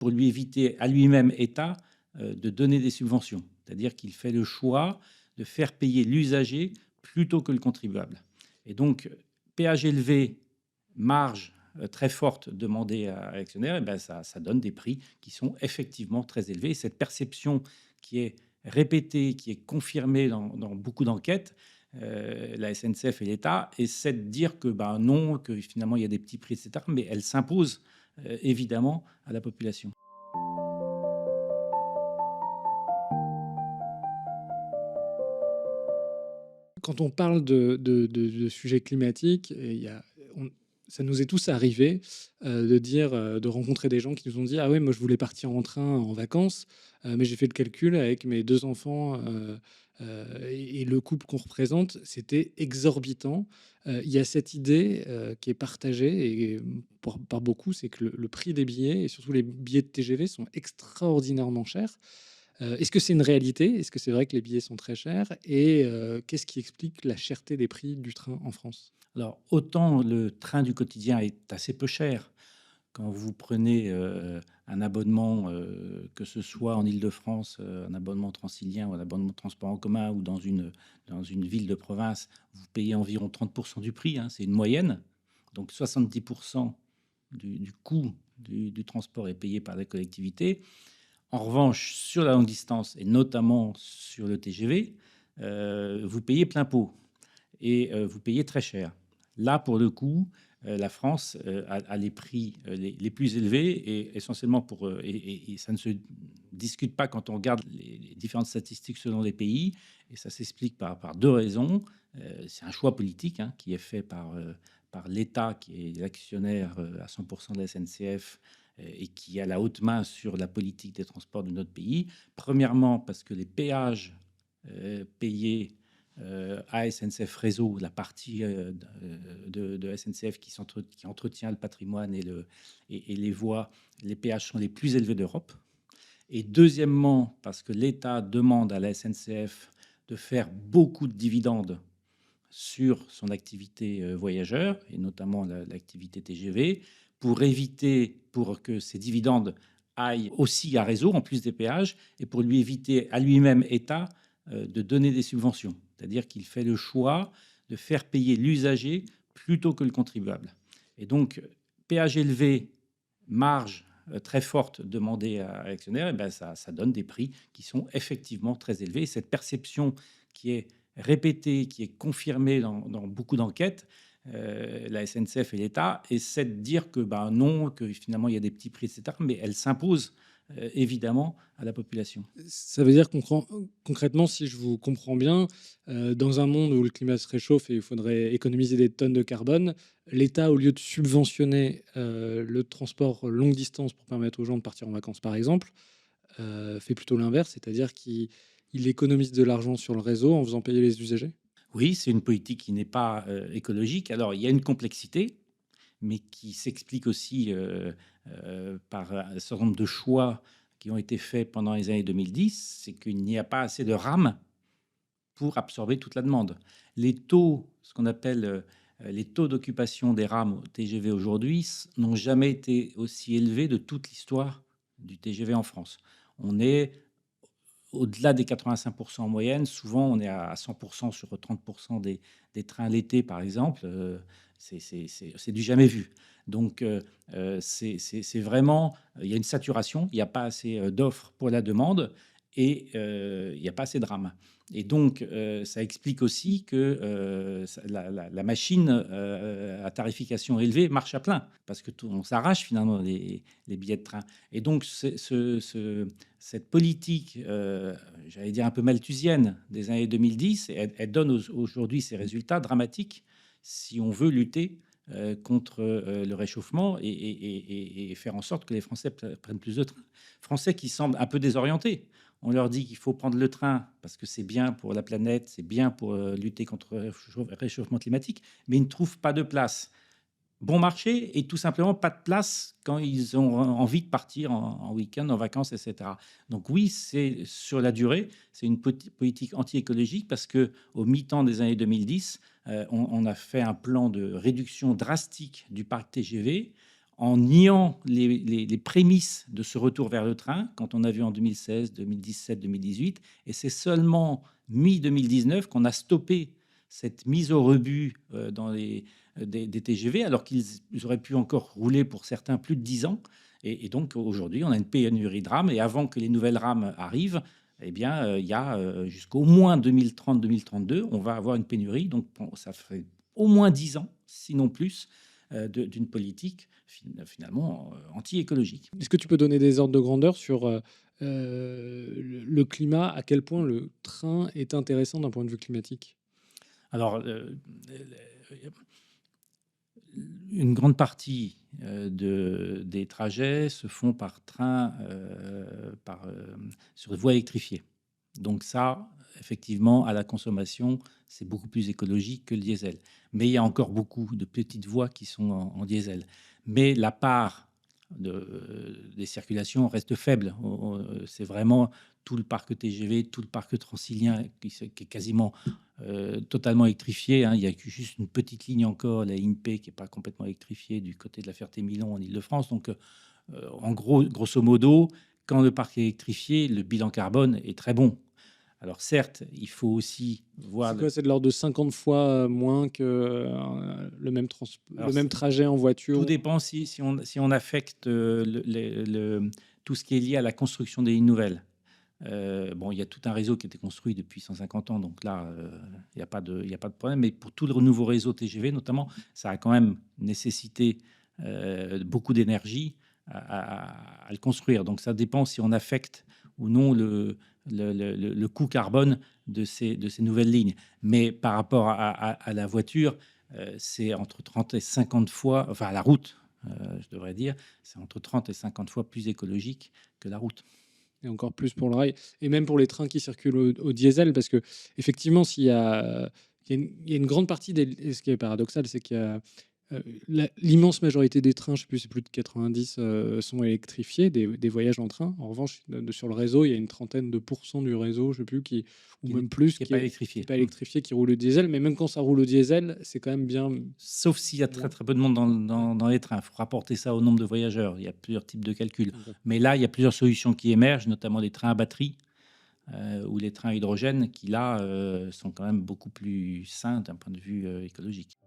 pour lui éviter à lui-même, État, de donner des subventions. C'est-à-dire qu'il fait le choix de faire payer l'usager plutôt que le contribuable. Et donc, péage élevé, marge très forte demandée à l'actionnaire, et ben ça donne des prix qui sont effectivement très élevés. Et cette perception qui est répétée, qui est confirmée dans beaucoup d'enquêtes, la SNCF et l'État essaient de dire que ben non, que finalement il y a des petits prix, etc. Mais elle s'impose évidemment à la population. Quand on parle de sujets climatiques, et ça nous est tous arrivé de dire, de rencontrer des gens qui nous ont dit: «Ah ouais, moi je voulais partir en train en vacances, mais j'ai fait le calcul avec mes 2 enfants, et le couple qu'on représente, c'était exorbitant». Il y a cette idée qui est partagée et par beaucoup, c'est que le prix des billets et surtout les billets de TGV sont extraordinairement chers. Est-ce que c'est une réalité? Est-ce que c'est vrai que les billets sont très chers? Et qu'est-ce qui explique la cherté des prix du train en France? Alors, autant le train du quotidien est assez peu cher. Quand vous prenez un abonnement, que ce soit en Île-de-France, un abonnement transilien ou un abonnement de transport en commun ou dans une ville de province, vous payez environ 30% du prix, hein, c'est une moyenne. Donc 70% du coût du transport est payé par la collectivité. En revanche, sur la longue distance et notamment sur le TGV, vous payez plein pot et vous payez très cher. Là, pour le coup, la France a les prix les plus élevés et essentiellement et ça ne se discute pas quand on regarde les différentes statistiques selon les pays et ça s'explique par deux raisons. C'est un choix politique hein, qui est fait par l'État qui est l'actionnaire à 100% de la SNCF et qui a la haute main sur la politique des transports de notre pays. Premièrement, parce que les péages payés à SNCF Réseau, la partie de SNCF qui entretient le patrimoine et les voies, les péages sont les plus élevés d'Europe. Et deuxièmement, parce que l'État demande à la SNCF de faire beaucoup de dividendes sur son activité voyageur, et notamment l'activité TGV, pour que ces dividendes aillent aussi à réseau, en plus des péages, et pour lui éviter à lui-même, État, de donner des subventions. C'est-à-dire qu'il fait le choix de faire payer l'usager plutôt que le contribuable. Et donc, péage élevé, marge très forte demandée à l'actionnaire, et ben ça donne des prix qui sont effectivement très élevés. Et cette perception qui est répétée, qui est confirmée dans beaucoup d'enquêtes, la SNCF et l'État essaient de dire que ben non, que finalement il y a des petits prix, etc. Mais elle s'impose évidemment à la population. Ça veut dire concrètement, si je vous comprends bien, dans un monde où le climat se réchauffe et il faudrait économiser des tonnes de carbone, l'État, au lieu de subventionner, le transport longue distance pour permettre aux gens de partir en vacances, par exemple, fait plutôt l'inverse, c'est-à-dire qu'il économise de l'argent sur le réseau en faisant payer les usagers? Oui, c'est une politique qui n'est pas écologique. Alors, il y a une complexité, mais qui s'explique aussi par un certain nombre de choix qui ont été faits pendant les années 2010. C'est qu'il n'y a pas assez de rames pour absorber toute la demande. Les taux, ce qu'on appelle les taux d'occupation des rames TGV aujourd'hui, n'ont jamais été aussi élevés de toute l'histoire du TGV en France. On est au-delà des 85% en moyenne. Souvent, on est à 100% sur 30% des trains l'été, par exemple. C'est du jamais vu. Donc, c'est vraiment, il y a une saturation, il n'y a pas assez d'offres pour la demande et il n'y a pas assez de rames. Et donc, ça explique aussi que la machine à tarification élevée marche à plein parce que on s'arrache finalement les billets de train. Et donc, cette politique, j'allais dire un peu malthusienne des années 2010, elle donne aujourd'hui ces résultats dramatiques si on veut lutter contre le réchauffement et faire en sorte que les Français prennent plus de train. Français qui semblent un peu désorientés. On leur dit qu'il faut prendre le train parce que c'est bien pour la planète, c'est bien pour lutter contre le réchauffement climatique, mais ils ne trouvent pas de place bon marché et tout simplement pas de place quand ils ont envie de partir en week-end, en vacances, etc. Donc oui, c'est sur la durée, c'est une politique anti-écologique parce que au mi-temps des années 2010, on a fait un plan de réduction drastique du parc TGV en niant les prémices de ce retour vers le train, quand on a vu en 2016, 2017, 2018. Et c'est seulement mi-2019 qu'on a stoppé cette mise au rebut dans des TGV, alors qu'ils auraient pu encore rouler pour certains plus de 10 ans. Et donc aujourd'hui, on a une pénurie de rames. Et avant que les nouvelles rames arrivent, eh bien, il y a jusqu'au moins 2030-2032, on va avoir une pénurie. Donc bon, ça fait au moins 10 ans, sinon plus, d'une politique finalement anti-écologique. Est-ce que tu peux donner des ordres de grandeur sur le climat, à quel point le train est intéressant d'un point de vue climatique? Alors, une grande partie des trajets se font par train, sur des voies électrifiées. Donc ça, effectivement, à la consommation, c'est beaucoup plus écologique que le diesel. Mais il y a encore beaucoup de petites voies qui sont en diesel. Mais la part des circulations reste faible. C'est vraiment tout le parc TGV, tout le parc transilien qui est quasiment totalement électrifié, hein. Il y a juste une petite ligne encore, la INPE, qui n'est pas complètement électrifiée du côté de la Ferté-Milon en Île-de-France. Donc, en gros, grosso modo, quand le parc est électrifié, le bilan carbone est très bon. Alors certes, il faut aussi voir. C'est quoi? C'est de l'ordre de 50 fois moins que le Alors, même trajet en tout voiture? dépend si on affecte tout ce qui est lié à la construction des lignes nouvelles. Bon, il y a tout un réseau qui a été construit depuis 150 ans, donc là, il n'y a pas de problème. Mais pour tout le nouveau réseau TGV, notamment, ça a quand même nécessité beaucoup d'énergie à le construire. Donc ça dépend si on affecte ou non le coût carbone de ces nouvelles lignes. Mais par rapport à la voiture, c'est entre 30 et 50 fois, enfin à la route, je devrais dire, c'est entre 30 et 50 fois plus écologique que la route. Et encore plus pour le rail et même pour les trains qui circulent au diesel parce qu'effectivement, il y a une grande partie des et ce qui est paradoxal, c'est qu'il y a, l'immense majorité des trains, je sais plus, c'est plus de 90, sont électrifiés, des voyages en train. En revanche, sur le réseau, il y a une trentaine de pourcents du réseau, je sais plus, ou Qui même plus, n'est pas qui électrifié. est pas électrifié, qui roule au diesel. Mais même quand ça roule au diesel, c'est quand même bien. Sauf s'il y a très très peu de monde dans les trains. Il faut rapporter ça au nombre de voyageurs. Il y a plusieurs types de calculs. OK. Mais là, il y a plusieurs solutions qui émergent, notamment les trains à batterie ou les trains à hydrogène, qui là sont quand même beaucoup plus sains d'un point de vue écologique.